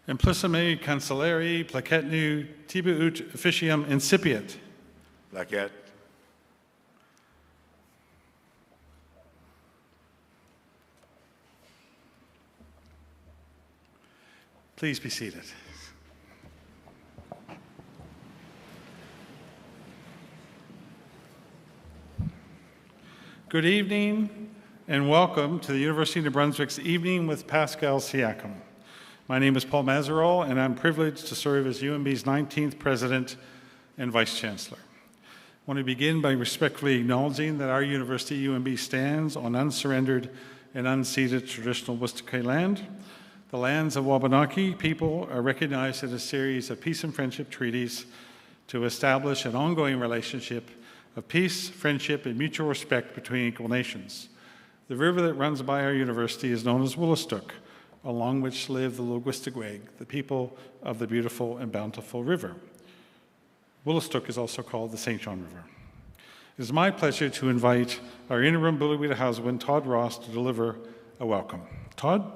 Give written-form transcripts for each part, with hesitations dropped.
Implicime cancelleri placetnu tibi ut officium incipiet. Placet. Please be seated. Good evening and welcome to the University of New Brunswick's Evening with Pascal Siakam. My name is Paul Mazerol and I'm privileged to serve as UNB's 19th President and Vice Chancellor. I want to begin by respectfully acknowledging that our university, UNB, stands on unsurrendered and unceded traditional Wistake land. The lands of Wabanaki people are recognized in a series of peace and friendship treaties to establish an ongoing relationship of peace, friendship, and mutual respect between equal nations. The river that runs by our university is known as Wolastook, along which live the Wistagweg, the people of the beautiful and bountiful river. Wolastook is also called the St. John River. It is my pleasure to invite our interim Bulawita Housewind, Todd Ross, to deliver a welcome. Todd?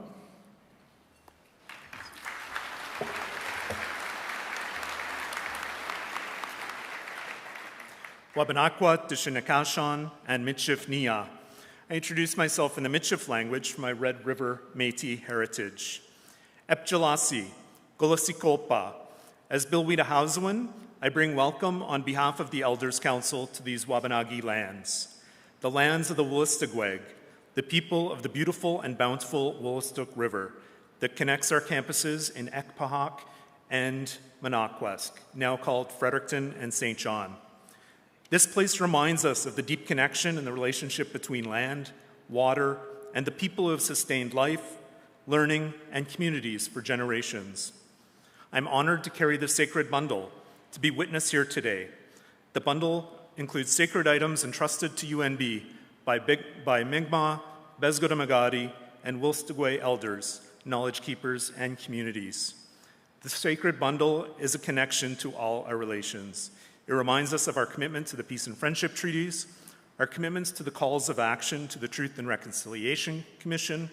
Wabanakwa, Dishinakashan, and Michif Nia. I introduce myself in the Michif language from my Red River Métis heritage. Epjalasi, Golasikopa. As Bilwita Housewind, I bring welcome on behalf of the Elders Council to these Wabanagi lands, the lands of the Wolastoqweg, the people of the beautiful and bountiful Wolastoq River that connects our campuses in Ekpahak and Monaquesk, now called Fredericton and St. John. This place reminds us of the deep connection and the relationship between land, water, and the people who have sustained life, learning, and communities for generations. I'm honored to carry this sacred bundle to be witness here today. The bundle includes sacred items entrusted to UNB by Mi'kmaq, Bezgoda Magadi, and Wolastoqey elders, knowledge keepers, and communities. The sacred bundle is a connection to all our relations. It reminds us of our commitment to the Peace and Friendship Treaties, our commitments to the calls of action to the Truth and Reconciliation Commission,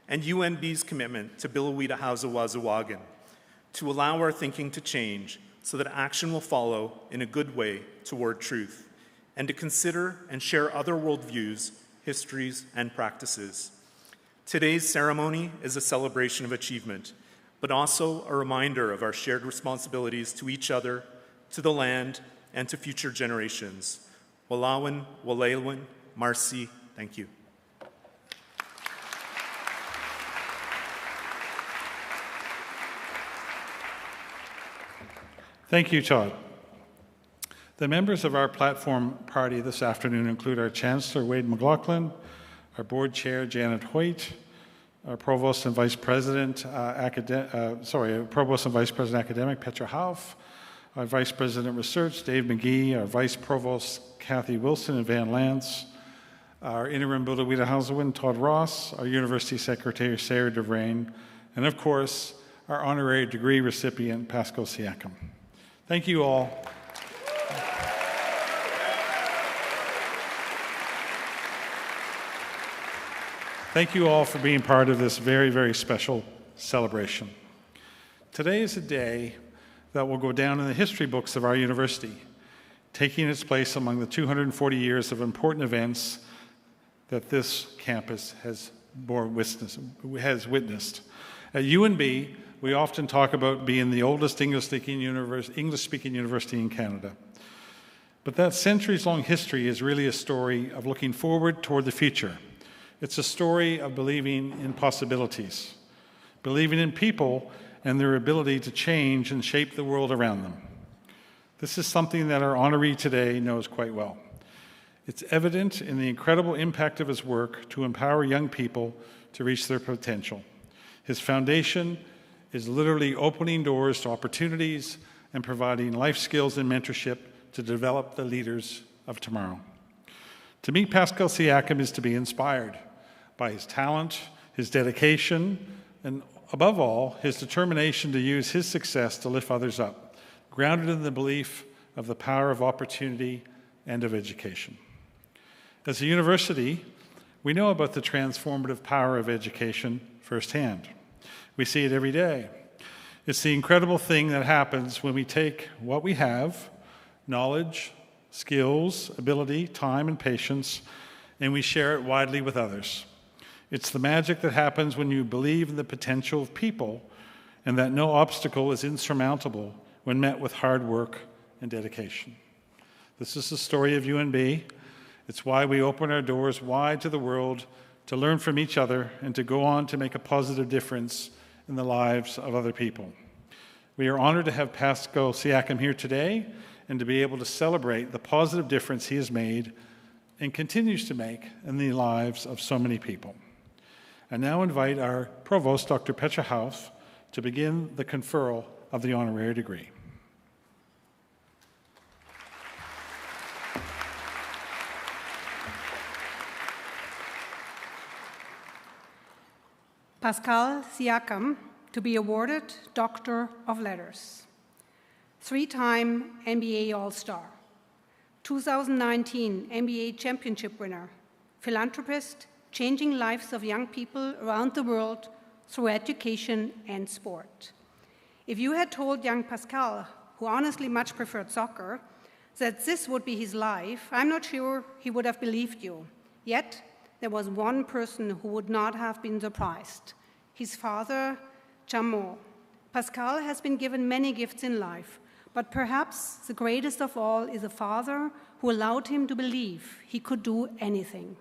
and UNB's commitment to Bilawita Hausawazawagan, to allow our thinking to change so that action will follow in a good way toward truth, and to consider and share other worldviews, histories, and practices. Today's ceremony is a celebration of achievement, but also a reminder of our shared responsibilities to each other, to the land, and to future generations. Walawin, Walailwin, Marcy, thank you. Thank you, Todd. The members of our platform party this afternoon include our Chancellor, Wade McLaughlin, our Board Chair, Janet Hoyt, our Provost and Vice President, Provost and Vice President Academic, Petra Hauff, our Vice President Research, Dave McGee, our Vice Provost, Kathy Wilson and Van Lance, our Interim Bulawita Housewind, Todd Ross, our University Secretary, Sarah DeVrain, and of course, our honorary degree recipient, Pascal Siakam. Thank you all. Thank you all for being part of this very, very special celebration. Today is a day that will go down in the history books of our university, taking its place among the 240 years of important events that this campus has witnessed. At UNB, we often talk about being the oldest English-speaking university in Canada. But that centuries-long history is really a story of looking forward toward the future. It's a story of believing in possibilities, believing in people and their ability to change and shape the world around them. This is something that our honoree today knows quite well. It's evident in the incredible impact of his work to empower young people to reach their potential. His foundation is literally opening doors to opportunities and providing life skills and mentorship to develop the leaders of tomorrow. To meet Pascal Siakam is to be inspired by his talent, his dedication, and above all, his determination to use his success to lift others up, grounded in the belief of the power of opportunity and of education. As a university, we know about the transformative power of education firsthand. We see it every day. It's the incredible thing that happens when we take what we have, knowledge, skills, ability, time, and patience, and we share it widely with others. It's the magic that happens when you believe in the potential of people and that no obstacle is insurmountable when met with hard work and dedication. This is the story of UNB. It's why we open our doors wide to the world to learn from each other and to go on to make a positive difference in the lives of other people. We are honored to have Pascal Siakam here today and to be able to celebrate the positive difference he has made and continues to make in the lives of so many people. I now invite our Provost, Dr. Petra Hauff, to begin the conferral of the honorary degree. Pascal Siakam, to be awarded Doctor of Letters. Three-time NBA All-Star, 2019 NBA Championship winner, philanthropist, changing lives of young people around the world through education and sport. If you had told young Pascal, who honestly much preferred soccer, that this would be his life, I'm not sure he would have believed you. Yet, there was one person who would not have been surprised: his father, Jamo. Pascal has been given many gifts in life, but perhaps the greatest of all is a father who allowed him to believe he could do anything.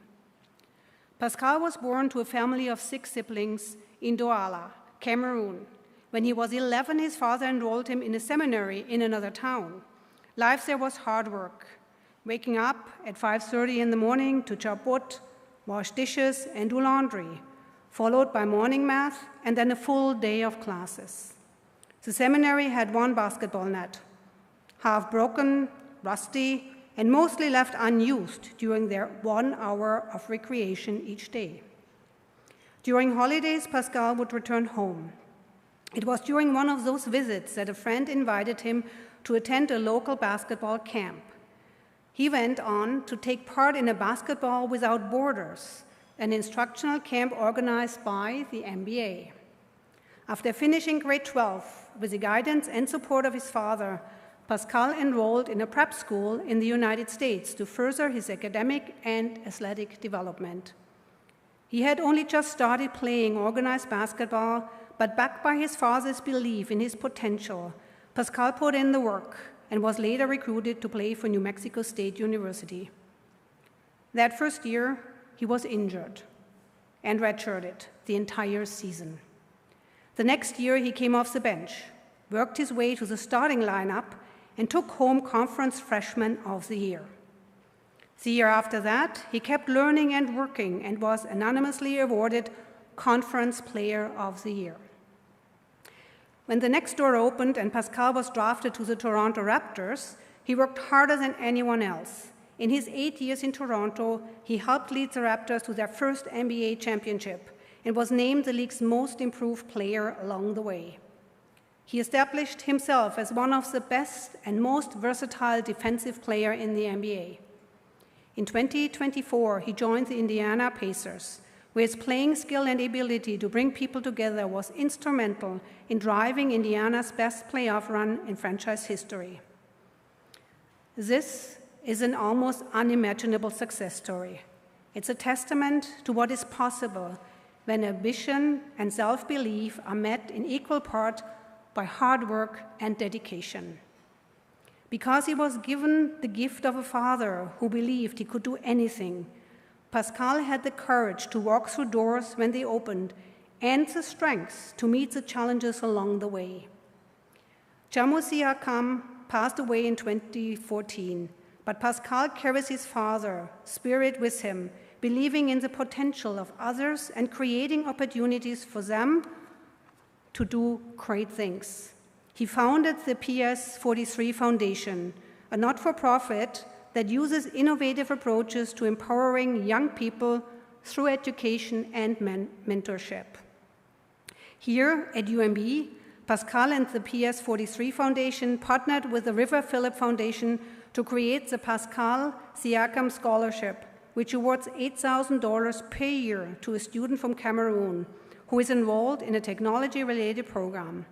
Pascal was born to a family of 6 siblings in Douala, Cameroon. When he was 11, his father enrolled him in a seminary in another town. Life there was hard work, waking up at 5:30 in the morning to chop wood, wash dishes, and do laundry, followed by morning math and then a full day of classes. The seminary had one basketball net, half broken, rusty, and mostly left unused during their 1 hour of recreation each day. During holidays, Pascal would return home. It was during one of those visits that a friend invited him to attend a local basketball camp. He went on to take part in a Basketball Without Borders, an instructional camp organized by the NBA. After finishing grade 12, with the guidance and support of his father, Pascal enrolled in a prep school in the United States to further his academic and athletic development. He had only just started playing organized basketball, but backed by his father's belief in his potential, Pascal put in the work and was later recruited to play for New Mexico State University. That first year, he was injured and redshirted the entire season. The next year, he came off the bench, worked his way to the starting lineup, and took home Conference Freshman of the Year. The year after that, he kept learning and working and was anonymously awarded Conference Player of the Year. When the next door opened and Pascal was drafted to the Toronto Raptors, he worked harder than anyone else. In his 8 years in Toronto, he helped lead the Raptors to their first NBA championship and was named the league's most improved player along the way. He established himself as one of the best and most versatile defensive players in the NBA. In 2024, he joined the Indiana Pacers, where his playing skill and ability to bring people together was instrumental in driving Indiana's best playoff run in franchise history. This is an almost unimaginable success story. It's a testament to what is possible when ambition and self-belief are met in equal part by hard work and dedication. Because he was given the gift of a father who believed he could do anything, Pascal had the courage to walk through doors when they opened and the strength to meet the challenges along the way. Jamo Siakam passed away in 2014, but Pascal carries his father's spirit with him, believing in the potential of others and creating opportunities for them to do great things. He founded the PS43 Foundation, a not-for-profit that uses innovative approaches to empowering young people through education and mentorship. Here at UNB, Pascal and the PS43 Foundation partnered with the River Phillip Foundation to create the Pascal Siakam Scholarship, which awards $8,000 per year to a student from Cameroon who is enrolled in a technology-related program.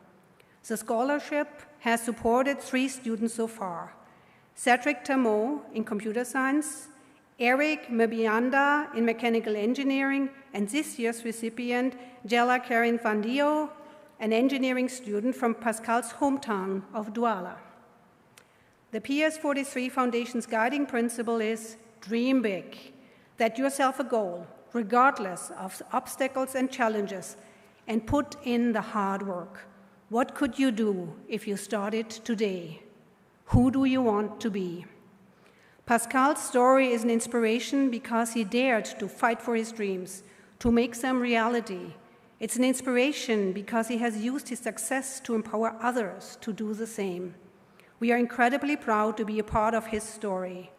The scholarship has supported 3 students so far: Cedric Tamot in computer science, Eric Mbianda in mechanical engineering, and this year's recipient, Jella Karin Vandio, an engineering student from Pascal's hometown of Douala. The PS43 Foundation's guiding principle is dream big, set yourself a goal, regardless of obstacles and challenges, and put in the hard work. What could you do if you started today? Who do you want to be? Pascal's story is an inspiration because he dared to fight for his dreams, to make them reality. It's an inspiration because he has used his success to empower others to do the same. We are incredibly proud to be a part of his story.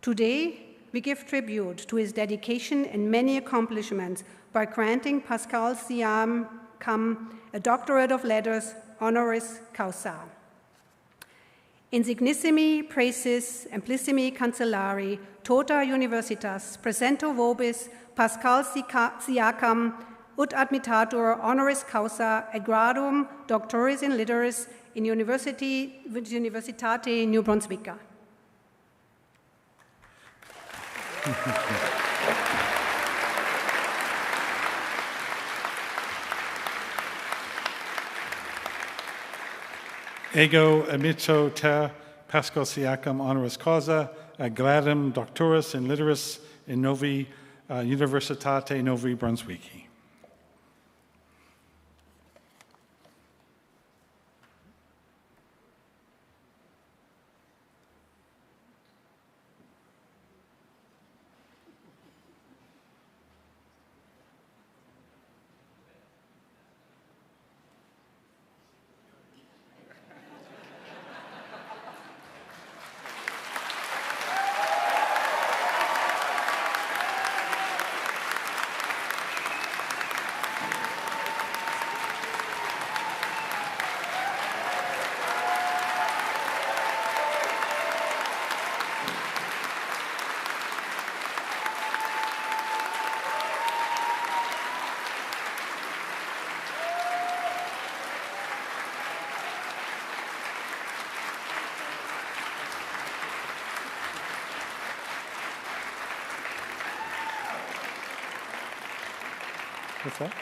Today, we give tribute to his dedication and many accomplishments by granting Pascal Siakam a Doctorate of Letters honoris causa. Insignissimi praesis amplissimi cancellari tota universitas presento vobis Pascal Siakam ut admitatur honoris causa et gradum doctoris in litteris in Universitate New Brunswicka. Ego amico te Pascal Siakam honoris causa ad gradum doctoris in litteris in Novi Universitate Novi Brunswicki. What's that?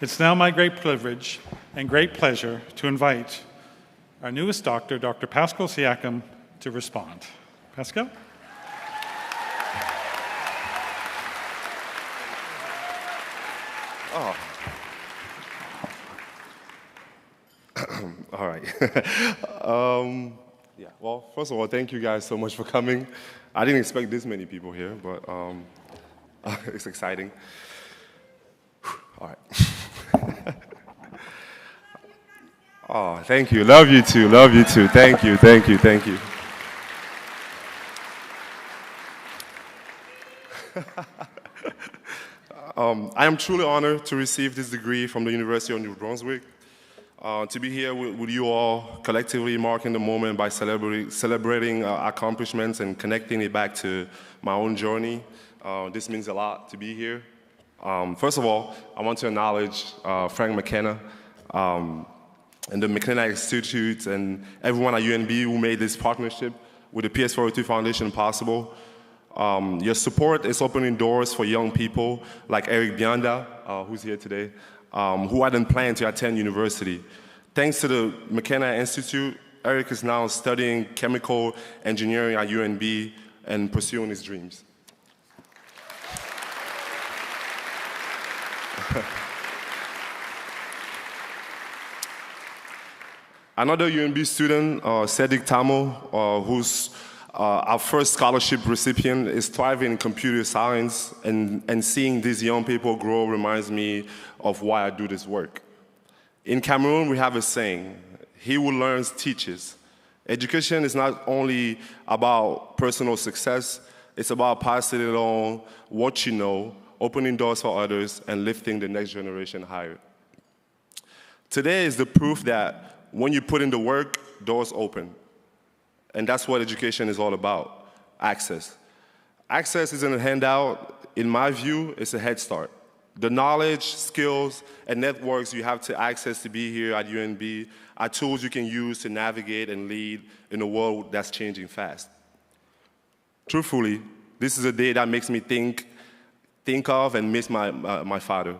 It's now my great privilege and great pleasure to invite our newest doctor, Dr. Pascal Siakam, to respond. Pascal? Oh. All right. Yeah. Well, first of all, thank you guys so much for coming. I didn't expect this many people here, but it's exciting. All right. Oh, thank you. Love you too. Love you too. Thank you. Thank you. Thank you. I am truly honored to receive this degree from the University of New Brunswick. To be here with you all, collectively marking the moment by celebrating accomplishments and connecting it back to my own journey. This means a lot to be here. First of all, I want to acknowledge Frank McKenna and the McKenna Institute and everyone at UNB who made this partnership with the PS42 Foundation possible. Your support is opening doors for young people like Eric Bianda, who's here today, who hadn't planned to attend university. Thanks to the McKenna Institute, Eric is now studying chemical engineering at UNB and pursuing his dreams. Another UNB student, Cedric Tamot, who's our first scholarship recipient, is thriving in computer science, and seeing these young people grow reminds me of why I do this work. In Cameroon, we have a saying, "He who learns teaches." Education is not only about personal success, it's about passing it on what you know, opening doors for others, and lifting the next generation higher. Today is the proof that when you put in the work, doors open. And that's what education is all about, access. Access isn't a handout. In my view, it's a head start. The knowledge, skills, and networks you have to access to be here at UNB are tools you can use to navigate and lead in a world that's changing fast. Truthfully, this is a day that makes me think of and miss my father.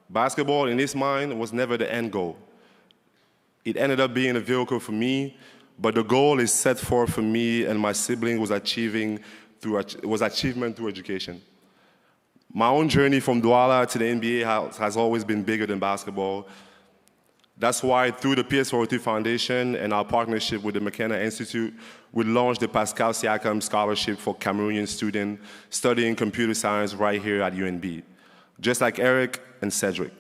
Basketball, in his mind, was never the end goal. It ended up being a vehicle for me, but the goal is set forth for me and my sibling was achievement through education. My own journey from Douala to the NBA has always been bigger than basketball. That's why through the PS42 Foundation and our partnership with the McKenna Institute, we launched the Pascal Siakam Scholarship for Cameroonian students studying computer science right here at UNB, just like Eric and Cedric.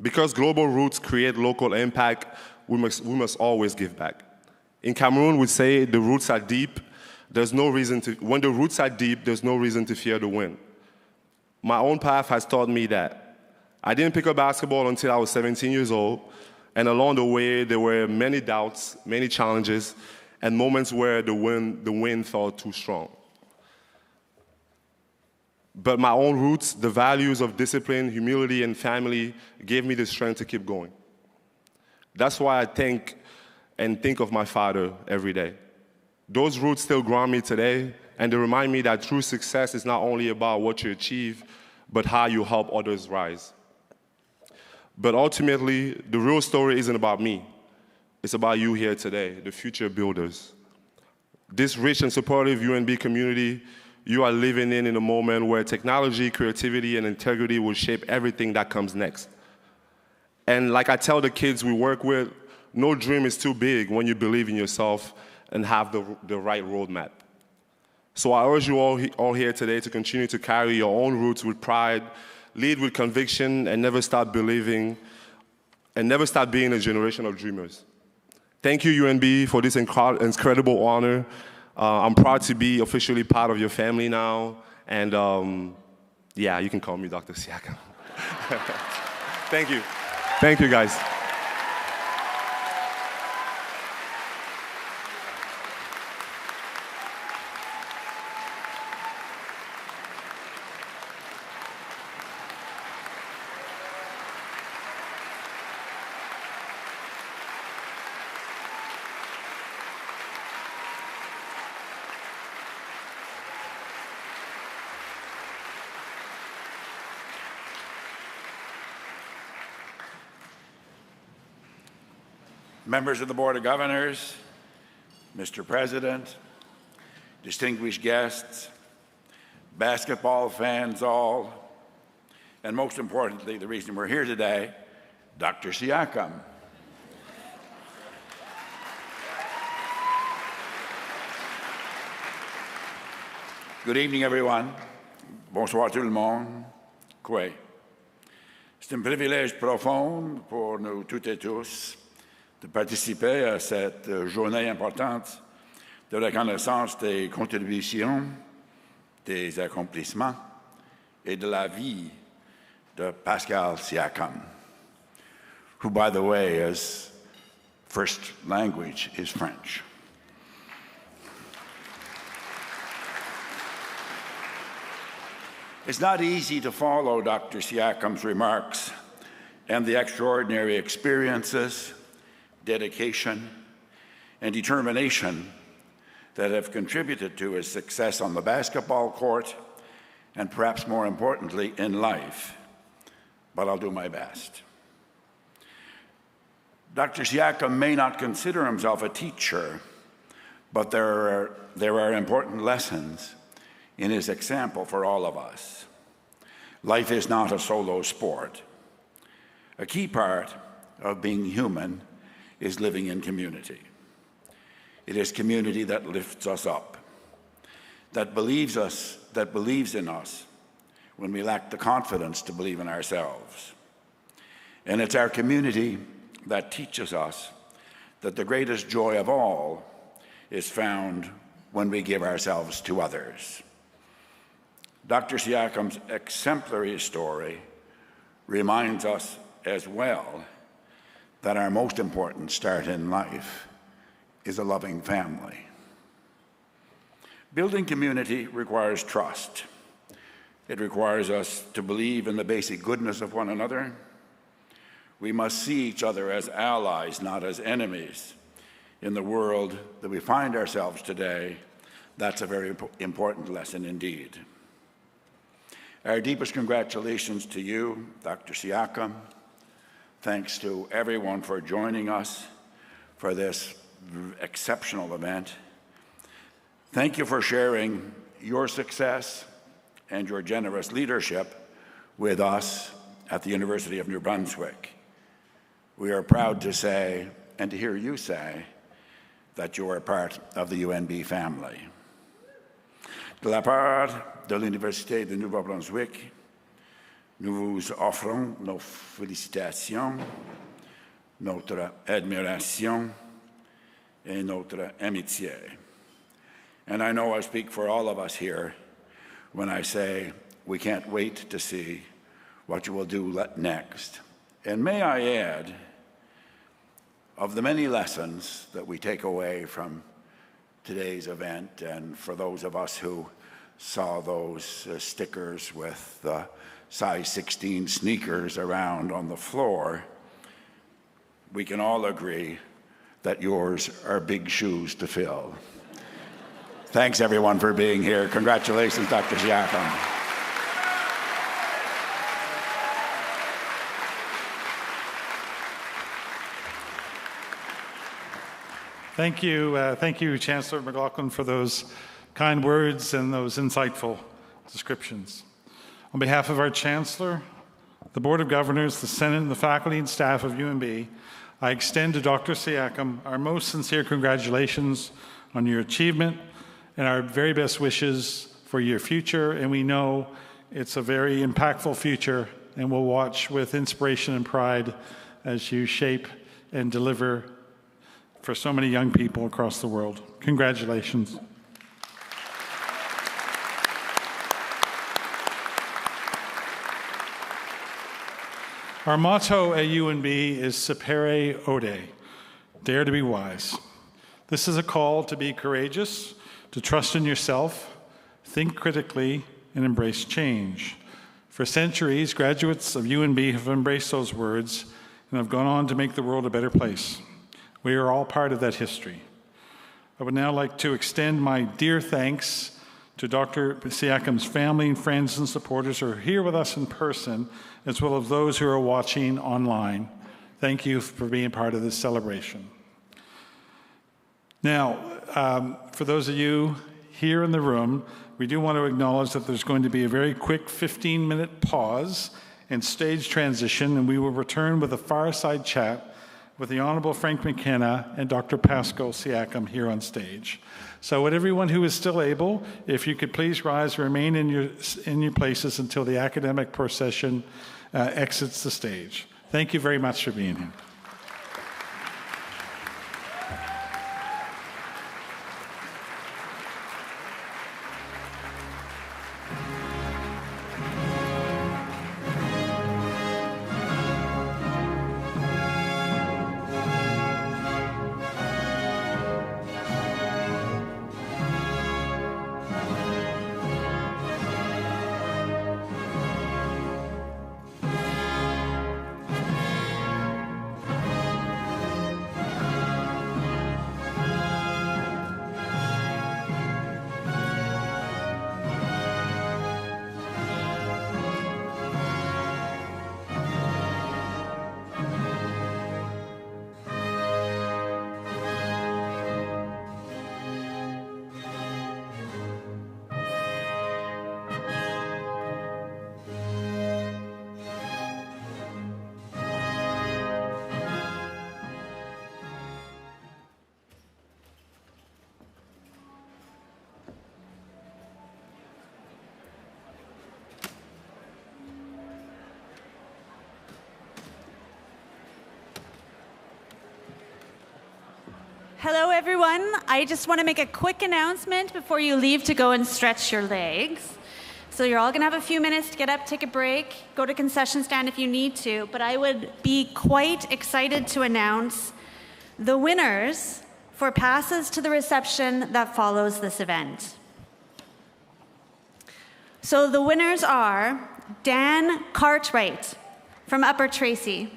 Because global roots create local impact, we must always give back. In Cameroon, we say the roots are deep. When the roots are deep, there's no reason to fear the wind. My own path has taught me that. I didn't pick up basketball until I was 17 years old, and along the way, there were many doubts, many challenges, and moments where the wind felt too strong. But my own roots, the values of discipline, humility, and family gave me the strength to keep going. That's why I think of my father every day. Those roots still ground me today, and they remind me that true success is not only about what you achieve, but how you help others rise. But ultimately, the real story isn't about me. It's about you here today, the future builders. This rich and supportive UNB community, you are living in a moment where technology, creativity, and integrity will shape everything that comes next. And like I tell the kids we work with, no dream is too big when you believe in yourself and have the right roadmap. So I urge you all here today to continue to carry your own roots with pride, lead with conviction, and never stop believing, and never stop being a generation of dreamers. Thank you, UNB, for this incredible honor. I'm proud to be officially part of your family now, and yeah, you can call me Dr. Siakam. Thank you. Thank you, guys. Members of the Board of Governors, Mr. President, distinguished guests, basketball fans all, and most importantly, the reason we're here today, Dr. Siakam. Good evening, everyone. Bonsoir tout le monde. Quoi? C'est un privilège profond pour nous toutes et tous de participer à cette journée importante de reconnaissance des contributions, des accomplissements et de la vie de Pascal Siakam, who, by the way, his first language is French. It's not easy to follow Dr. Siakam's remarks and the extraordinary experiences, dedication, and determination that have contributed to his success on the basketball court and perhaps more importantly in life, but I'll do my best. Dr. Siakam may not consider himself a teacher, but there are important lessons in his example for all of us. Life is not a solo sport. A key part of being human is living in community. It is community that lifts us up, that believes in us when we lack the confidence to believe in ourselves. And it's our community that teaches us that the greatest joy of all is found when we give ourselves to others. Dr. Siakam's exemplary story reminds us as well that our most important start in life is a loving family. Building community requires trust. It requires us to believe in the basic goodness of one another. We must see each other as allies, not as enemies. In the world that we find ourselves today, that's a very important lesson indeed. Our deepest congratulations to you, Dr. Siakam. Thanks to everyone for joining us for this exceptional event. Thank you for sharing your success and your generous leadership with us at the University of New Brunswick. We are proud to say, and to hear you say, that you are part of the UNB family. De la part de l'Université de Nouveau-Brunswick, nous vous offrons nos félicitations, notre admiration, et notre amitié. And I know I speak for all of us here when I say we can't wait to see what you will do next. And may I add, of the many lessons that we take away from today's event, and for those of us who saw those stickers with the size 16 sneakers around on the floor, we can all agree that yours are big shoes to fill. Thanks everyone for being here. Congratulations, Dr. Siakam. Thank you, Chancellor McLaughlin, for those kind words and those insightful descriptions. On behalf of our Chancellor, the Board of Governors, the Senate, and the faculty and staff of UNB, I extend to Dr. Siakam our most sincere congratulations on your achievement and our very best wishes for your future. And we know it's a very impactful future, and we'll watch with inspiration and pride as you shape and deliver for so many young people across the world. Congratulations. Our motto at UNB is Sapere Ode, dare to be wise. This is a call to be courageous, to trust in yourself, think critically, and embrace change. For centuries, graduates of UNB have embraced those words and have gone on to make the world a better place. We are all part of that history. I would now like to extend my dear thanks to Dr. Siakam's family and friends and supporters who are here with us in person, as well as those who are watching online. Thank you for being part of this celebration. Now, for those of you here in the room, we do want to acknowledge that there's going to be a very quick 15-minute pause and stage transition, and we will return with a fireside chat with the Honorable Frank McKenna and Dr. Pascal Siakam here on stage. So would everyone who is still able, if you could please rise and remain in your places until the academic procession exits the stage. Thank you very much for being here. Hello, everyone. I just want to make a quick announcement before you leave to go and stretch your legs. So you're all going to have a few minutes to get up, take a break, go to concession stand if you need to. But I would be quite excited to announce the winners for passes to the reception that follows this event. So the winners are Dan Cartwright from Upper Tracy,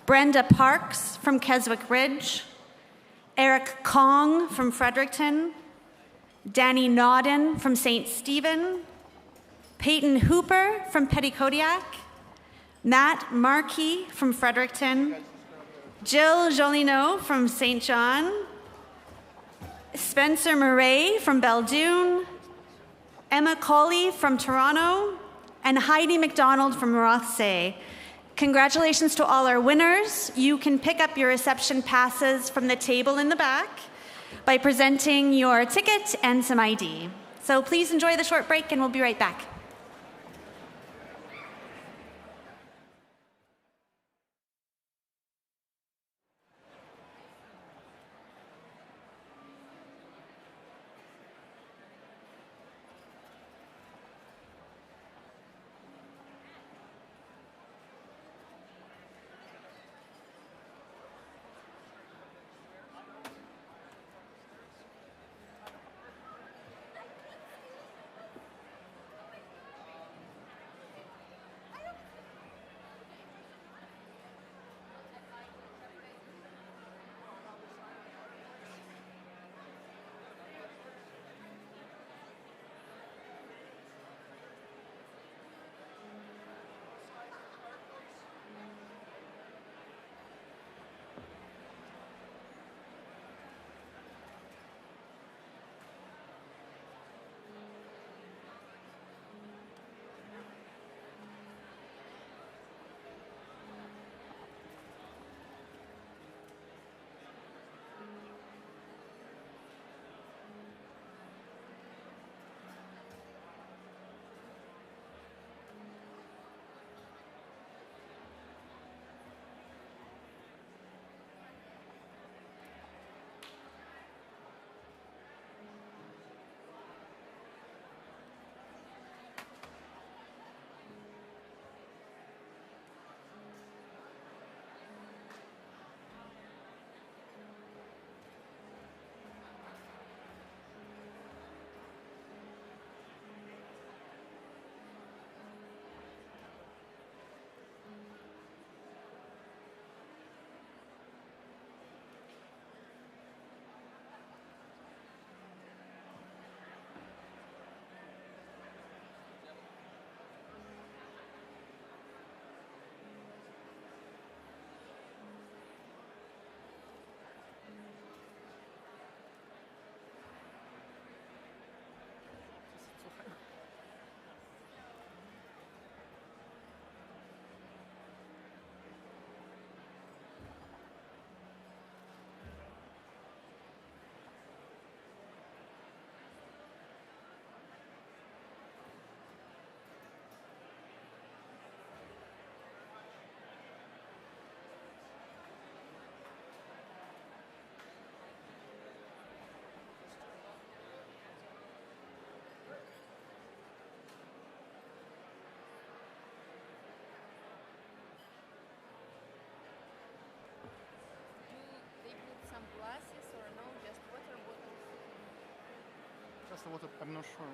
Brenda Parks from Keswick Ridge, Eric Kong from Fredericton, Danny Nodden from St. Stephen, Peyton Hooper from Petitcodiac, Matt Markey from Fredericton, Jill Jolineau from St. John, Spencer Murray from Beldoon, Emma Colley from Toronto, and Heidi McDonald from Rothsay. Congratulations to all our winners. You can pick up your reception passes from the table in the back by presenting your ticket and some ID. So please enjoy the short break and we'll be right back. I'm not sure.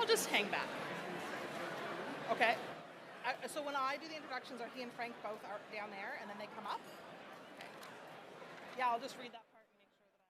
I'll just hang back. Okay. So when I do the introductions, are he and Frank both are down there, and then they come up? Okay. Yeah, I'll just read that part and make sure that I'm...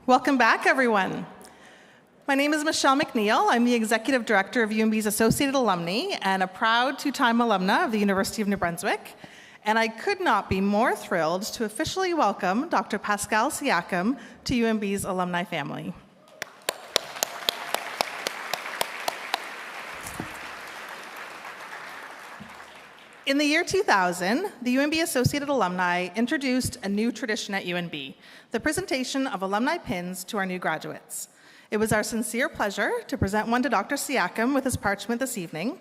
Welcome back, everyone. My name is Michelle McNeil. I'm the Executive Director of UNB's Associated Alumni and a proud two-time alumna of the University of New Brunswick. And I could not be more thrilled to officially welcome Dr. Pascal Siakam to UNB's alumni family. In the year 2000, the UNB Associated Alumni introduced a new tradition at UNB, the presentation of alumni pins to our new graduates. It was our sincere pleasure to present one to Dr. Siakam with his parchment this evening.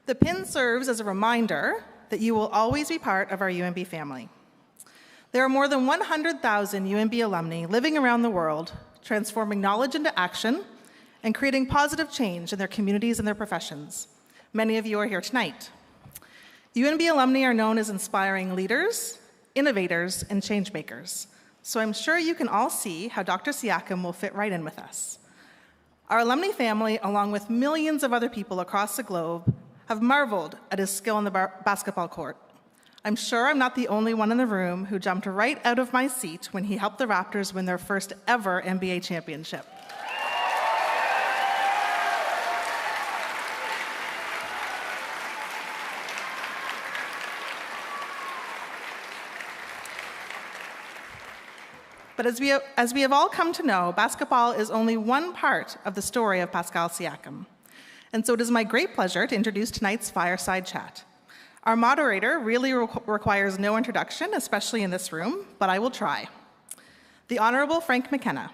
The pin serves as a reminder that you will always be part of our UNB family. There are more than 100,000 UNB alumni living around the world, transforming knowledge into action and creating positive change in their communities and their professions. Many of you are here tonight. UNB alumni are known as inspiring leaders, innovators, and changemakers. So I'm sure you can all see how Dr. Siakam will fit right in with us. Our alumni family, along with millions of other people across the globe, have marveled at his skill on the basketball court. I'm sure I'm not the only one in the room who jumped right out of my seat when he helped the Raptors win their first ever NBA championship. But as we have all come to know, basketball is only one part of the story of Pascal Siakam. And so it is my great pleasure to introduce tonight's fireside chat. Our moderator really requires no introduction, especially in this room, but I will try. The Honorable Frank McKenna,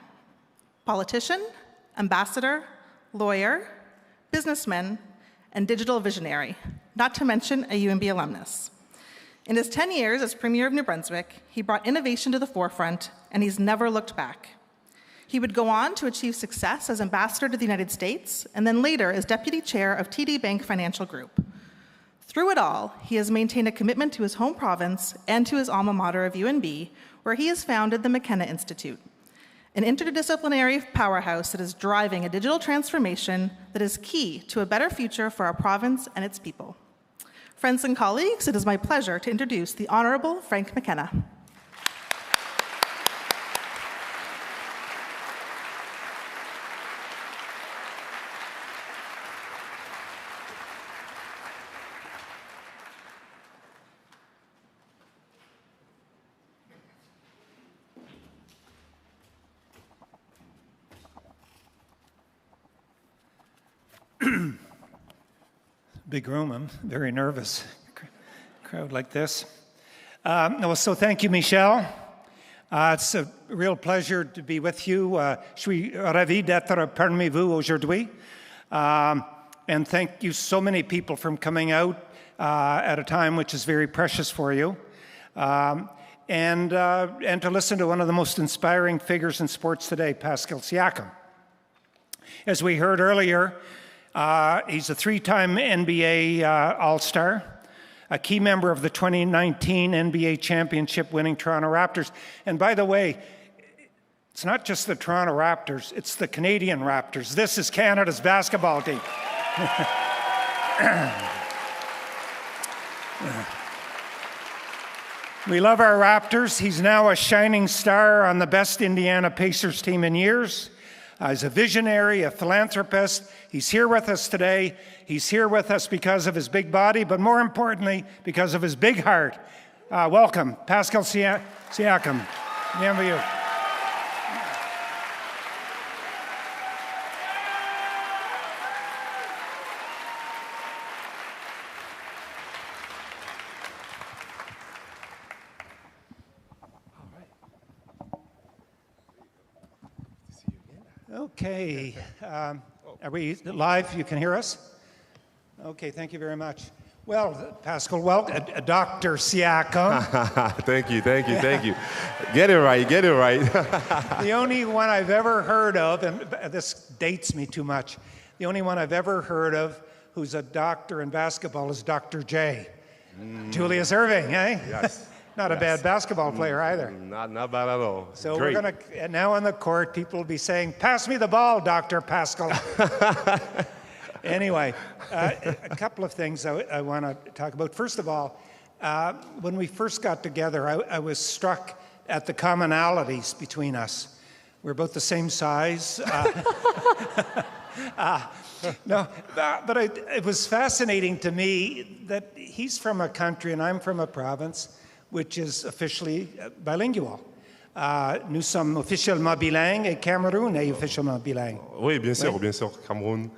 politician, ambassador, lawyer, businessman, and digital visionary, not to mention a UNB alumnus. In his 10 years as Premier of New Brunswick, he brought innovation to the forefront, and he's never looked back. He would go on to achieve success as ambassador to the United States, and then later as deputy chair of TD Bank Financial Group. Through it all, he has maintained a commitment to his home province and to his alma mater of UNB, where he has founded the McKenna Institute, an interdisciplinary powerhouse that is driving a digital transformation that is key to a better future for our province and its people. Friends and colleagues, it is my pleasure to introduce the Honorable Frank McKenna. Big room, I'm very nervous. Crowd like this. So thank you, Michelle. It's a real pleasure to be with you. Je suis ravi d'être parmi vous aujourd'hui. And thank you so many people for coming out at a time which is very precious for you. And to listen to one of the most inspiring figures in sports today, Pascal Siakam. As we heard earlier, he's a three-time NBA All-Star, a key member of the 2019 NBA championship winning Toronto Raptors. And by the way, it's not just the Toronto Raptors, it's the Canadian Raptors. This is Canada's basketball team. We love our Raptors. He's now a shining star on the best Indiana Pacers team in years. He's a visionary, a philanthropist. He's here with us today. He's here with us because of his big body, but more importantly, because of his big heart. Welcome, Pascal Siakam. Bienvenue. Okay, are we live? You can hear us? Okay, thank you very much. Well, Pascal, Dr. Siakam. Thank you. Get it right. The only one I've ever heard of, and this dates me too much, the only one I've ever heard of who's a doctor in basketball is Dr. J. Julius Erving, eh? Yes. Not a bad basketball player either. Not bad at all. So Great. we're going to, now on the court, people will be saying, pass me the ball, Dr. Pascal. Anyway, a couple of things I want to talk about. First of all, when we first got together, I was struck at the commonalities between us. We're both the same size. But it was fascinating to me that he's from a country and I'm from a province which is officially bilingual. Nous sommes officiellement bilingues et Cameroun est officiellement bilingue. Oui, bien sûr, Cameroun.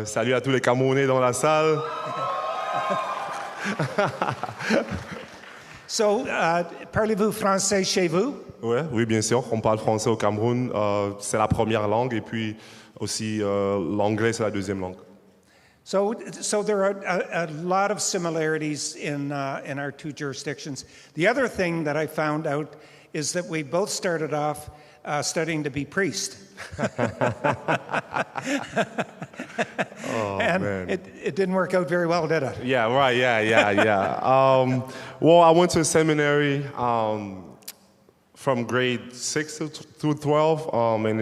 Salut à tous les Camerounais dans la salle. So, parlez-vous français chez vous? Oui, bien sûr. On parle français au Cameroun. C'est la première langue et puis aussi l'anglais, c'est la deuxième langue. So there are a lot of similarities in our two jurisdictions. The other thing that I found out is that we both started off studying to be priest. And man. it didn't work out very well, did it? Yeah, right, yeah. Well, I went to a seminary from grade 6 through 12, and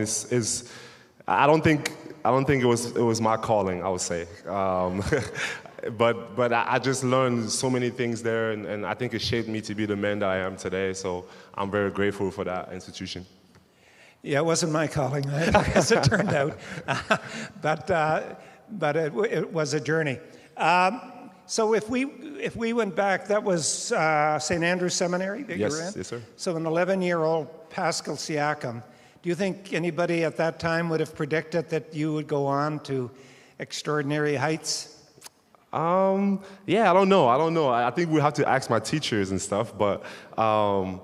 I don't think it was my calling, I would say. But I just learned so many things there, and I think it shaped me to be the man that I am today. So I'm very grateful for that institution. Yeah, it wasn't my calling, as it turned out, but it was a journey. So if we went back, that was St. Andrew's Seminary that you were in? Yes, sir. So an 11-year-old Pascal Siakam, do you think anybody at that time would have predicted that you would go on to extraordinary heights? Yeah, I don't know. I think we have to ask my teachers and stuff, but I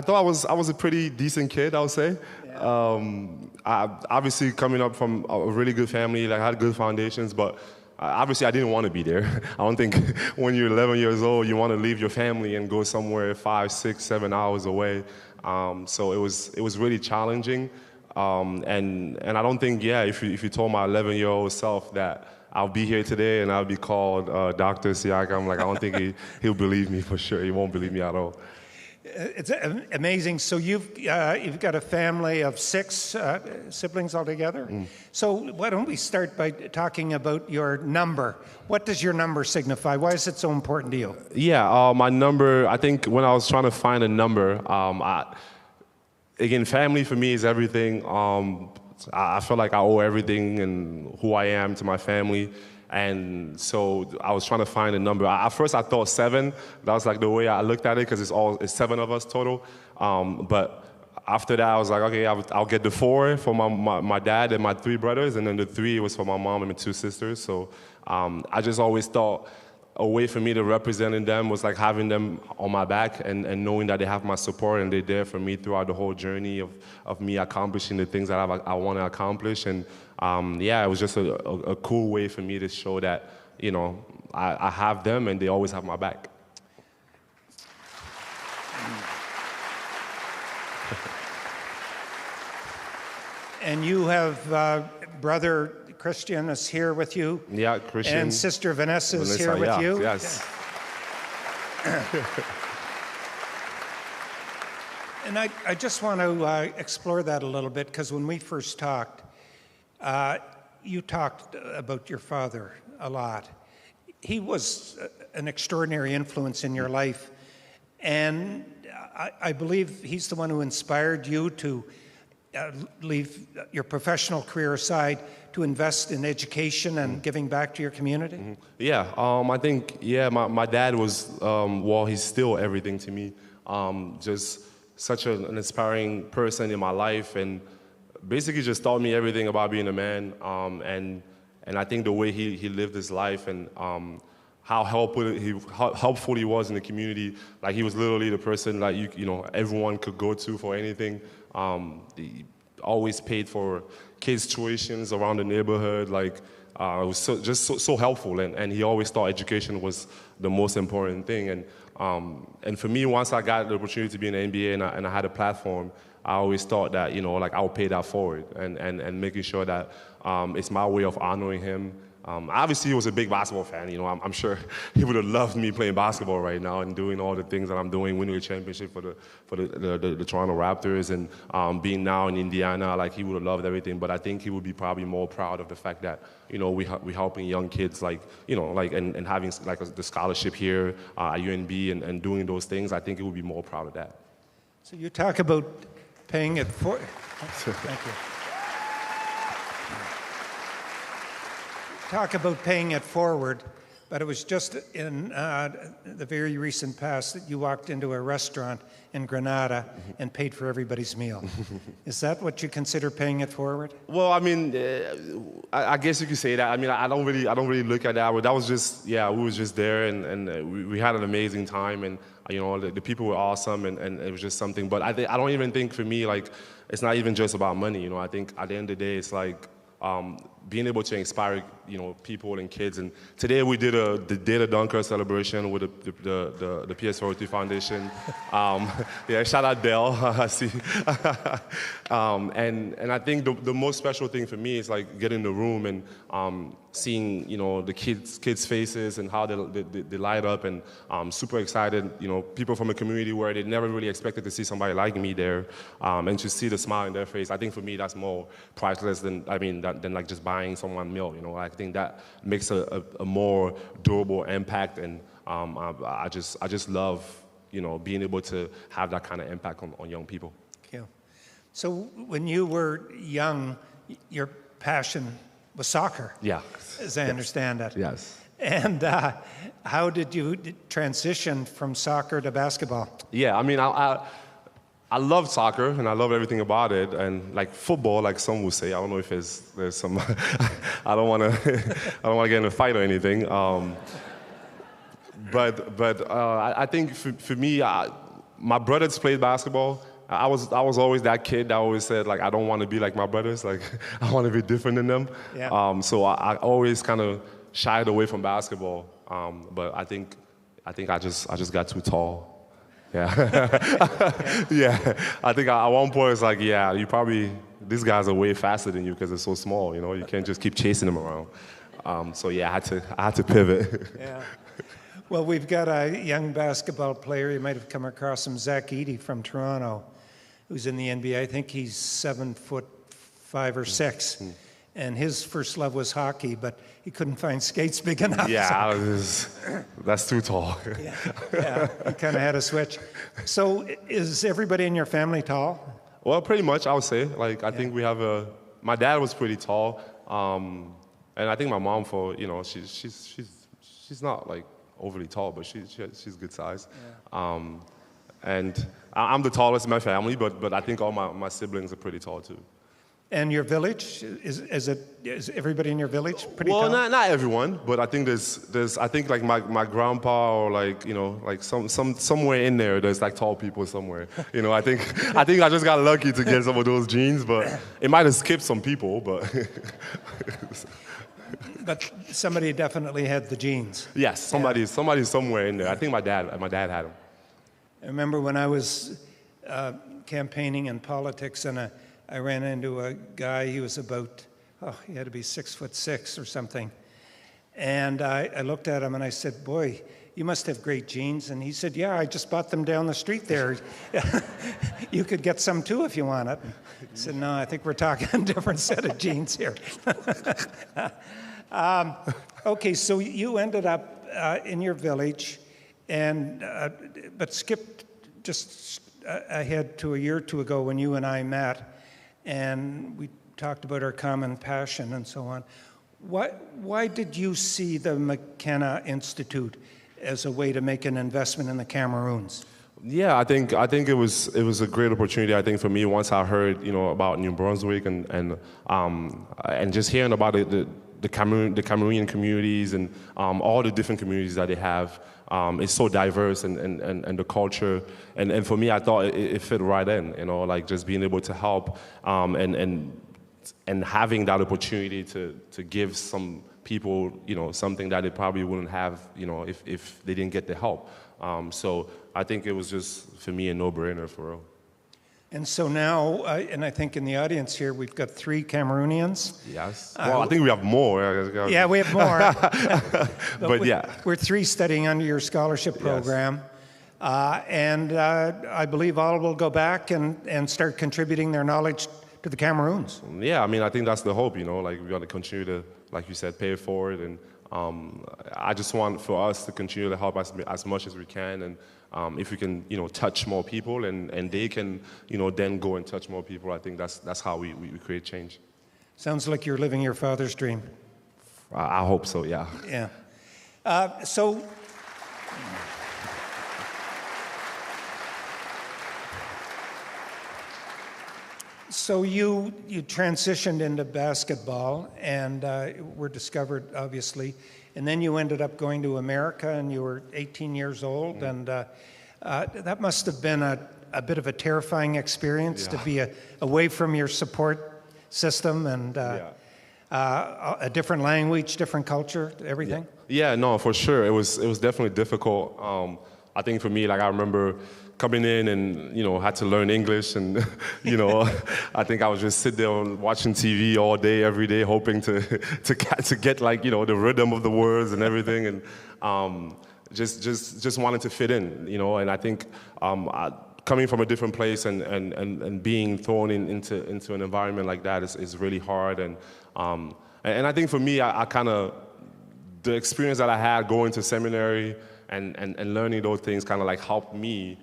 thought I was a pretty decent kid, I would say. Yeah. Obviously coming up from a really good family, like I had good foundations, but obviously I didn't want to be there. I don't think when you're 11 years old, you want to leave your family and go somewhere 5, 6, 7 hours away. So it was really challenging. And I don't think, if you told my 11-year-old self that I'll be here today and I'll be called Dr. Siakam, like I don't think he'll believe me for sure. He won't believe me at all. It's amazing. So you've got a family of 6 siblings altogether. So why don't we start by talking about your number? What does your number signify? Why is it so important to you? Yeah, my number, I think when I was trying to find a number, again, family for me is everything. I feel like I owe everything and who I am to my family. And so I was trying to find a number. At first I thought 7. That was like the way I looked at it because it's 7 of us total. But after that I was like, okay, I'll get the 4 for my dad and my 3 brothers, and then the 3 was for my mom and my 2 sisters. So I just always thought a way for me to represent them was like having them on my back and knowing that they have my support and they're there for me throughout the whole journey of me accomplishing the things that I want to accomplish. And it was just a cool way for me to show that, I have them and they always have my back. And you have brother Christian is here with you. Yeah, Christian. And Sister Vanessa is here with you. Yes. And I just want to explore that a little bit, because when we first talked, you talked about your father a lot. He was an extraordinary influence in your life, and I believe he's the one who inspired you to leave your professional career aside to invest in education and giving back to your community? Mm-hmm. Yeah, I think, my dad was, he's still everything to me. Just such an inspiring person in my life, and basically just taught me everything about being a man. And I think the way he lived his life and how helpful he was in the community. Like, he was literally the person like everyone could go to for anything. He always paid for kids' tuitions around the neighborhood. Like, it was so helpful, and he always thought education was the most important thing. And for me, once I got the opportunity to be in the NBA and I had a platform, I always thought that I'll pay that forward and making sure that it's my way of honoring him. Obviously, he was a big basketball fan. I'm sure he would have loved me playing basketball right now and doing all the things that I'm doing, winning a championship for the Toronto Raptors, and being now in Indiana. Like, he would have loved everything. But I think he would be probably more proud of the fact that we're helping young kids, and having the scholarship here at UNB and doing those things. I think he would be more proud of that. So you talk about paying it forward. Thank you. Talk about paying it forward, but it was just in the very recent past that you walked into a restaurant in Grenada and paid for everybody's meal. Is that what you consider paying it forward? Well, I mean, I guess you could say that. I mean, I don't really look at that. But that was just, we was just there, and we had an amazing time, and the people were awesome, and it was just something. But I don't even think for me, like, it's not even just about money. I think at the end of the day, it's like being able to inspire, people and kids. And today we did the Data Dunker celebration with the PS43 Foundation. Shout out Dell. I see. And I think the most special thing for me is like getting in the room and seeing, the kids' faces and how they light up, and super excited. People from a community where they never really expected to see somebody like me there, and to see the smile in their face. I think for me that's more priceless than like just buying someone meal. I think that makes a more durable impact, and I just love being able to have that kind of impact on young people. Yeah. So when you were young, your passion was soccer. Yeah. As I understand it. Yes. And how did you transition from soccer to basketball? Yeah, I love soccer and I love everything about it, and like football, like some would say. I don't know if there's some. I don't want to get in a fight or anything. But I think for me, my brothers played basketball. I was always that kid that always said, like, I don't want to be like my brothers. Like, I want to be different than them. Yeah. So I always kind of shied away from basketball. But I think I just got too tall. Yeah. Yeah. I think at one point it's like, yeah, these guys are way faster than you because they're so small. You can't just keep chasing them around. So yeah, I had to pivot. Yeah. Well, we've got a young basketball player. You might have come across him, Zach Edey from Toronto, who's in the NBA. I think he's 7'5" or 6". And his first love was hockey, but he couldn't find skates big enough. Yeah, that's too tall. Yeah, he kind of had a switch. So is everybody in your family tall? Well, pretty much, I would say. Like, I think we have my dad was pretty tall, and I think my mom, she's not like overly tall, but she's good size. Yeah. And I'm the tallest in my family, but I think all my siblings are pretty tall too. And your village, is everybody in your village pretty tall? Well, not everyone, but I think there's I think like my grandpa, or like like somewhere in there there's like tall people somewhere. I think I just got lucky to get some of those genes, but it might have skipped some people, but But somebody definitely had the genes. Yes, somebody somewhere in there. I think my dad had them. I remember when I was campaigning in politics, and I ran into a guy. He was he had to be 6'6" or something. And I looked at him and I said, "Boy, you must have great genes." And he said, "Yeah, I just bought them down the street there. You could get some too if you want it." I said, "No, I think we're talking a different set of genes here." Okay, so you ended up in your village, but skipped just ahead to a year or two ago when you and I met, and we talked about our common passion and so on. Why did you see the McKenna Institute as a way to make an investment in the Cameroons? Yeah, I think it was a great opportunity. I think for me, once I heard about New Brunswick and just hearing about the Cameroonian communities and all the different communities that they have. It's so diverse and the culture. And for me, I thought it fit right in, like just being able to help and having that opportunity to give some people, something that they probably wouldn't have, if they didn't get the help. So I think it was just, for me, a no-brainer for real. And so now, and I think in the audience here, we've got 3 Cameroonians. Yes. Well, I think we have more. Yeah, we have more. but yeah. We're 3 studying under your scholarship program. Yes. And I believe all will go back and start contributing their knowledge to the Cameroons. Yeah, I think that's the hope, like we got to continue to, like you said, pay it forward. And I just want for us to continue to help as much as we can. And if we can, touch more people and they can, then go and touch more people, I think that's how we create change. Sounds like you're living your father's dream. I hope so, yeah. Yeah. So you transitioned into basketball and were discovered, obviously, and then you ended up going to America, and you were 18 years old, and that must have been a bit of a terrifying experience to be away from your support system. And A different language, different culture, everything? Yeah, no, for sure. It was definitely difficult. I think for me, like I remember coming in and, had to learn English and, I think I was just sit there watching TV all day, every day, hoping to get like, the rhythm of the words and everything, and just wanted to fit in, and I think coming from a different place and being thrown into an environment like that is really hard, and I think for me, I kind of, the experience that I had going to seminary and learning those things kind of like helped me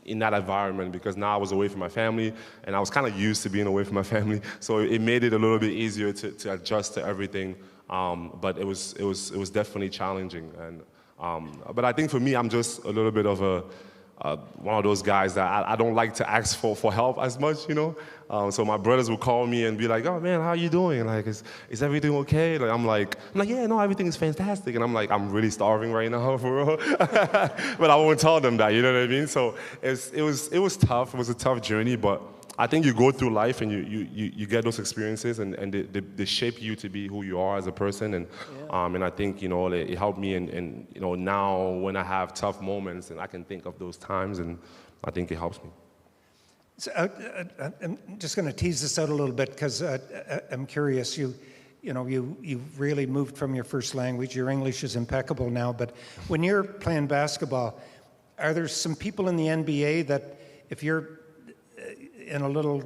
in that environment, because now I was away from my family and I was kind of used to being away from my family, so it made it a little bit easier to adjust to everything. But it was definitely challenging, and but I think for me, I'm just a little bit of one of those guys that I don't like to ask for help as much, so my brothers would call me and be like, "Oh man, how you doing? Like, is everything okay?" Like, I'm like, "Yeah, no, everything is fantastic." And I'm like, "I'm really starving right now, for real." But I won't tell them that, you know what I mean? So it was tough. It was a tough journey, but I think you go through life and you get those experiences, and they shape you to be who you are as a person, and I think it helped me, and now when I have tough moments and I can think of those times, and I think it helps me. So, I'm just going to tease this out a little bit, because I'm curious. You really moved from your first language. Your English is impeccable now, but when you're playing basketball, are there some people in the NBA that if you're in a little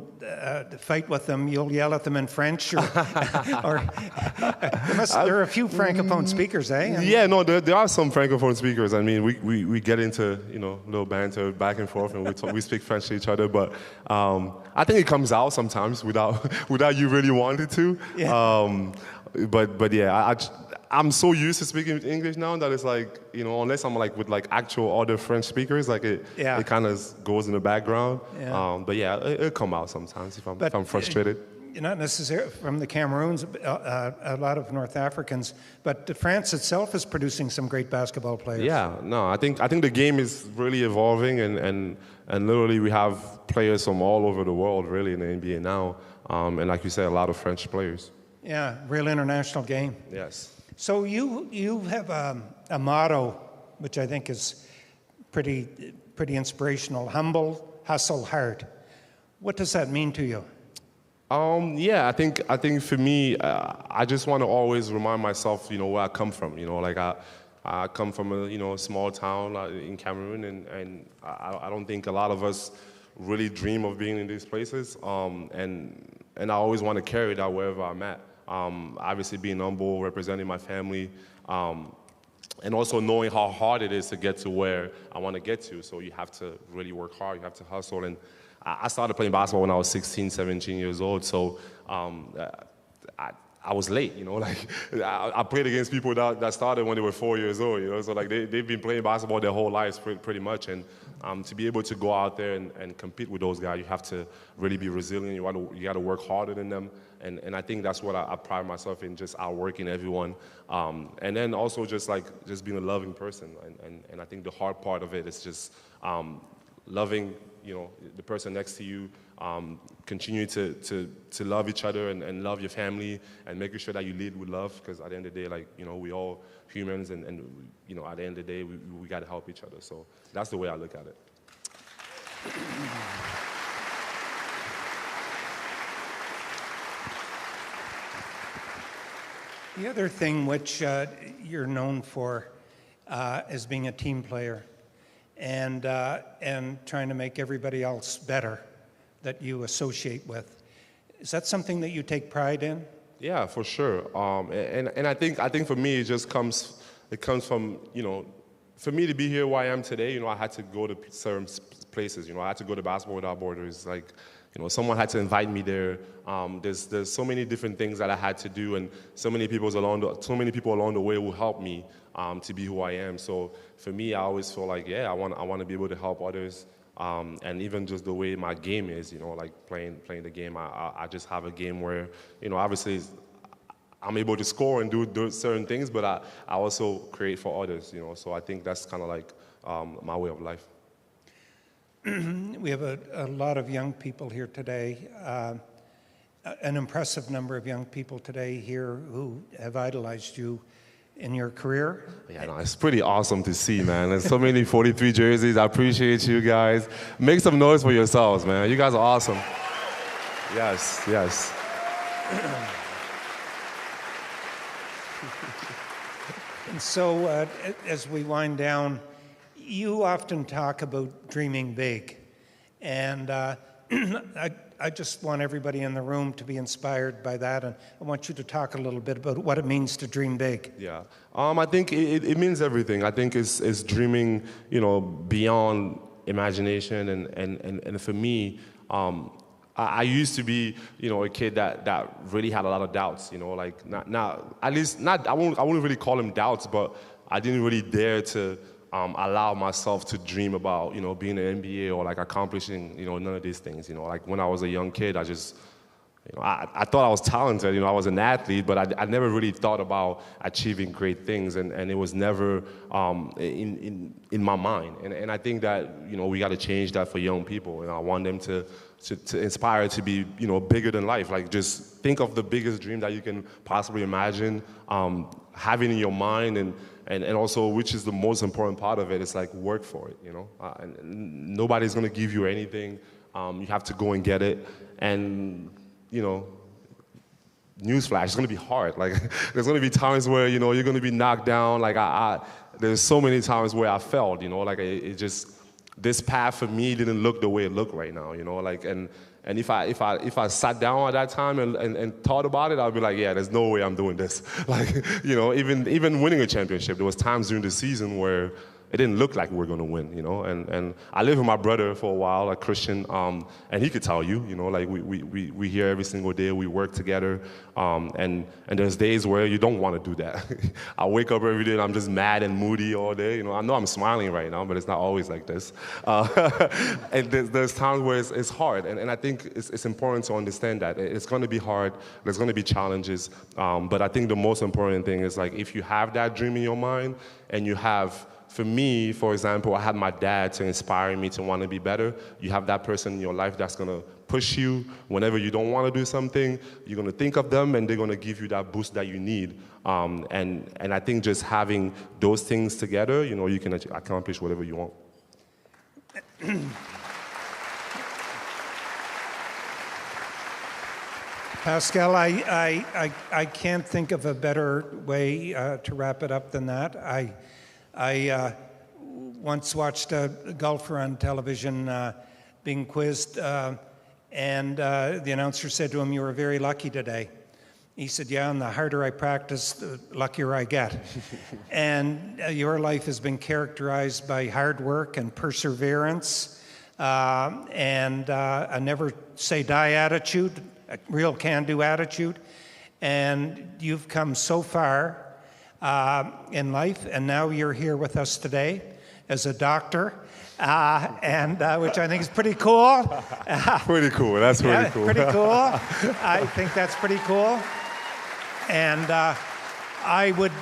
fight with them, you'll yell at them in French, or there are a few Francophone speakers, eh? Yeah, no, there are some Francophone speakers. I mean, we get into little banter back and forth, and we speak French to each other. But I think it comes out sometimes without you really wanting to. Yeah. But yeah, I'm so used to speaking English now that it's like, unless I'm like with like actual other French speakers, like it kind of goes in the background. Yeah. But yeah, it'll come out sometimes if I'm frustrated. Not necessarily from the Cameroons, a lot of North Africans, but France itself is producing some great basketball players. Yeah, no, I think the game is really evolving, and literally we have players from all over the world really in the NBA now, and like you said, a lot of French players. Yeah, real international game. Yes. So you have a motto, which I think is pretty inspirational: humble, hustle hard. What does that mean to you? Yeah, I think for me, I just want to always remind myself, where I come from. Like I come from a small town in Cameroon, and I don't think a lot of us really dream of being in these places. And I always want to carry that wherever I'm at. Obviously being humble, representing my family, and also knowing how hard it is to get to where I want to get to. So you have to really work hard, you have to hustle. And I started playing basketball when I was 16, 17 years old. So I was late, like I played against people that started when they were 4 years old, so like they've been playing basketball their whole lives pretty much. And to be able to go out there and compete with those guys, you have to really be resilient. You got to work harder than them. And I think that's what I pride myself in, just outworking everyone. And then also just being a loving person. And I think the hard part of it is just loving, the person next to you, continue to love each other and love your family, and making sure that you lead with love, because at the end of the day, we all humans, and at the end of the day, we got to help each other. So that's the way I look at it. The other thing which you're known for is being a team player, and trying to make everybody else better that you associate with. Is that something that you take pride in? Yeah, for sure. And I think for me it comes from, for me to be here where I am today, I had to go to certain places. I had to go to Basketball Without Borders. Like, someone had to invite me there. There's so many different things that I had to do, and so many people along the way who helped me to be who I am. So for me, I always feel like, I want to be able to help others. And even just the way my game is, like playing the game, I just have a game where, obviously I'm able to score and do certain things, but I also create for others, so I think that's kind of like my way of life. We have a lot of young people here today, an impressive number of young people today here who have idolized you in your career. Yeah, no, it's pretty awesome to see, man. There's so many 43 jerseys. I appreciate you guys. Make some noise for yourselves, man. You guys are awesome. Yes, yes. And so, as we wind down, you often talk about dreaming big. And I just want everybody in the room to be inspired by that, and I want you to talk a little bit about what it means to dream big. Yeah, I think it means everything. I think it's dreaming, beyond imagination, and for me, I used to be, a kid that really had a lot of doubts, like not at least not I wouldn't really call them doubts, but I didn't really dare to allow myself to dream about, being an NBA or like accomplishing, none of these things. Like when I was a young kid, I just, I thought I was talented. I was an athlete, but I never really thought about achieving great things, and it was never in my mind. And I think that we got to change that for young people. I want them to inspire to be bigger than life. Like just think of the biggest dream that you can possibly imagine having in your mind, and also, which is the most important part of it, is like work for it, and nobody's gonna give you anything. You have to go and get it, and newsflash, it's gonna be hard. Like there's gonna be times where you're gonna be knocked down. Like there's so many times where I failed. Like it just, this path for me didn't look the way it looked right now. Like and if I sat down at that time and thought about it, I'd be like, yeah, there's no way I'm doing this. Like, even winning a championship, there was times during the season where it didn't look like we were going to win, and I lived with my brother for a while, a Christian, and he could tell you, like we here every single day, we work together, and there's days where you don't want to do that. I wake up every day and I'm just mad and moody all day. I know I'm smiling right now, but it's not always like this. And there's times where it's hard, and I think it's important to understand that it's going to be hard. There's going to be challenges, but I think the most important thing is, like, if you have that dream in your mind, and you have, for me, for example, I had my dad to inspire me to want to be better. You have that person in your life that's going to push you whenever you don't want to do something. You're going to think of them, and they're going to give you that boost that you need. And I think just having those things together, you can accomplish whatever you want. Pascal, I can't think of a better way to wrap it up than that. I once watched a golfer on television being quizzed, and the announcer said to him, "You were very lucky today." He said, "Yeah, and the harder I practice, the luckier I get." And your life has been characterized by hard work and perseverance, and a never say die attitude, a real can-do attitude. And you've come so far in life, and now you're here with us today as a doctor, and which I think is pretty cool. Pretty cool. That's pretty cool. Pretty cool. I think that's pretty cool. And I would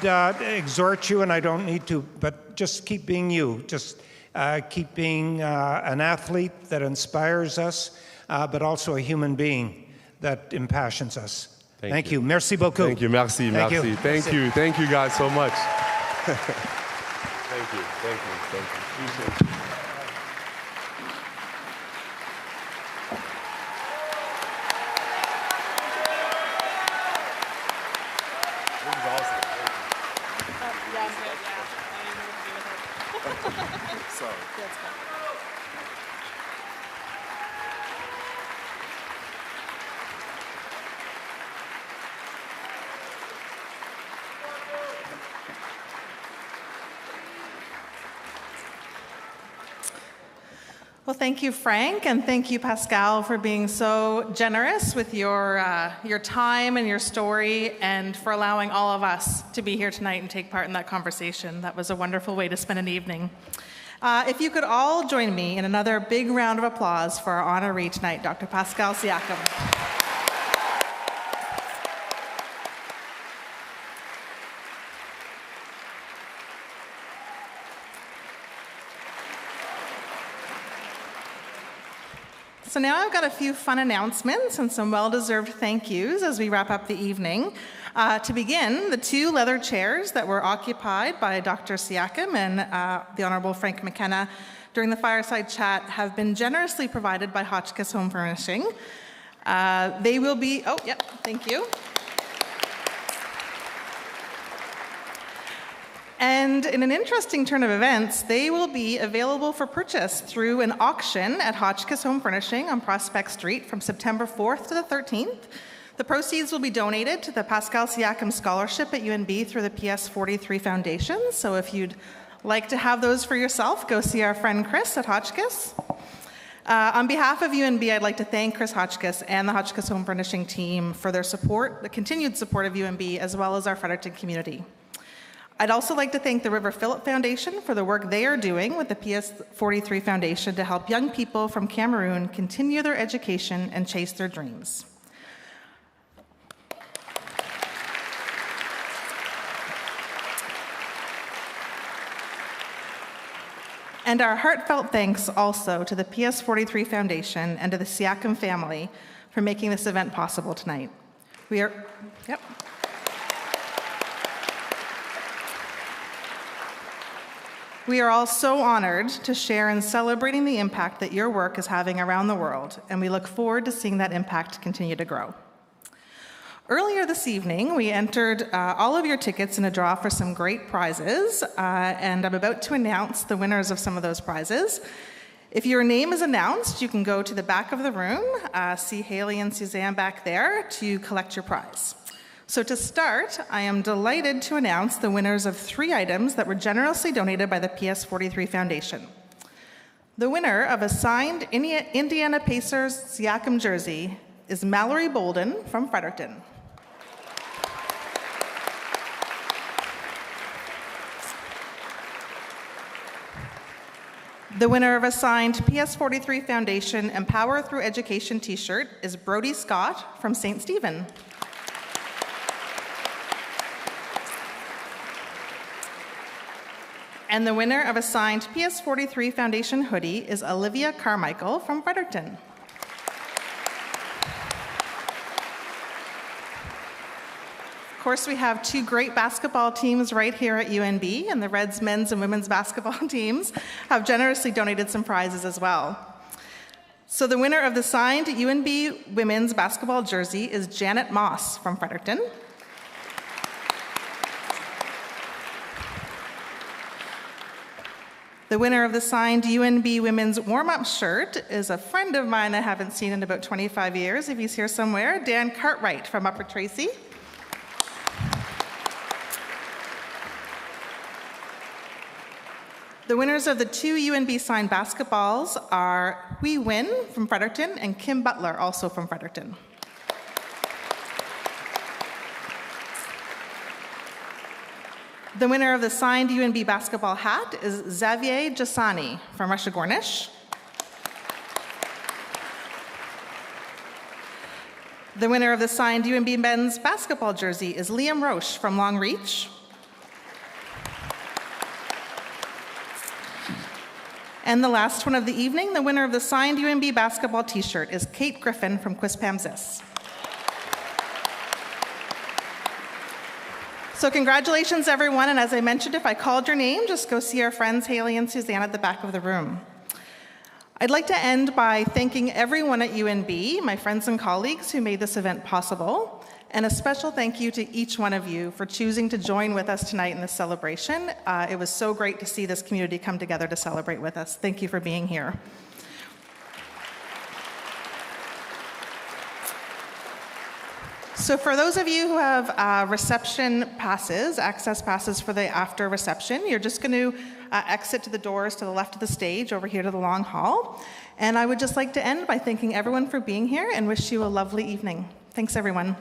exhort you, and I don't need to, but just keep being you. Just keep being an athlete that inspires us, but also a human being that impassions us. Thank you. Merci beaucoup. Thank you. Merci. Thank merci. you. Thank you. Thank you guys so much. Thank you. Thank you. Thank you. Appreciate it. This is awesome. Sorry. Well, thank you, Frank, and thank you, Pascal, for being so generous with your time and your story, and for allowing all of us to be here tonight and take part in that conversation. That was a wonderful way to spend an evening. If you could all join me in another big round of applause for our honoree tonight, Dr. Pascal Siakam. So now I've got a few fun announcements and some well-deserved thank yous as we wrap up the evening. To begin, the 2 leather chairs that were occupied by Dr. Siakam and the Honorable Frank McKenna during the fireside chat have been generously provided by Hotchkiss Home Furnishing. They will be, oh, yep, thank you. And in an interesting turn of events, they will be available for purchase through an auction at Hotchkiss Home Furnishing on Prospect Street from September 4th to the 13th. The proceeds will be donated to the Pascal Siakam Scholarship at UNB through the PS43 Foundation. So if you'd like to have those for yourself, go see our friend Chris at Hotchkiss. On behalf of UNB, I'd like to thank Chris Hotchkiss and the Hotchkiss Home Furnishing team for their support, the continued support of UNB, as well as our Fredericton community. I'd also like to thank the River Phillip Foundation for the work they are doing with the PS43 Foundation to help young people from Cameroon continue their education and chase their dreams. And our heartfelt thanks also to the PS43 Foundation and to the Siakam family for making this event possible tonight. We are all so honored to share in celebrating the impact that your work is having around the world, and we look forward to seeing that impact continue to grow. Earlier this evening, we entered all of your tickets in a draw for some great prizes, and I'm about to announce the winners of some of those prizes. If your name is announced, you can go to the back of the room, see Haley and Suzanne back there to collect your prize. So to start, I am delighted to announce the winners of 3 items that were generously donated by the PS43 Foundation. The winner of a signed Indiana Pacers Siakam jersey is Mallory Bolden from Fredericton. The winner of a signed PS43 Foundation Empower Through Education t-shirt is Brody Scott from St. Stephen. And the winner of a signed PS43 Foundation hoodie is Olivia Carmichael from Fredericton. Of course, we have 2 great basketball teams right here at UNB, and the Reds men's and women's basketball teams have generously donated some prizes as well. So the winner of the signed UNB women's basketball jersey is Janet Moss from Fredericton. The winner of the signed UNB women's warm-up shirt is a friend of mine I haven't seen in about 25 years, if he's here somewhere, Dan Cartwright from Upper Tracy. The winners of the 2 UNB signed basketballs are Hui Win from Fredericton and Kim Butler, also from Fredericton. The winner of the signed UNB basketball hat is Xavier Jassani from Russia-Gornish. The winner of the signed UNB men's basketball jersey is Liam Roche from Long Reach. And the last one of the evening, the winner of the signed UNB basketball t-shirt is Kate Griffin from Quispamsis. So congratulations, everyone, and as I mentioned, if I called your name, just go see our friends Haley and Suzanne at the back of the room. I'd like to end by thanking everyone at UNB, my friends and colleagues who made this event possible, and a special thank you to each one of you for choosing to join with us tonight in this celebration. It was so great to see this community come together to celebrate with us. Thank you for being here. So for those of you who have reception passes, access passes for the after reception, you're just going to exit to the doors to the left of the stage over here to the long hall. And I would just like to end by thanking everyone for being here and wish you a lovely evening. Thanks, everyone.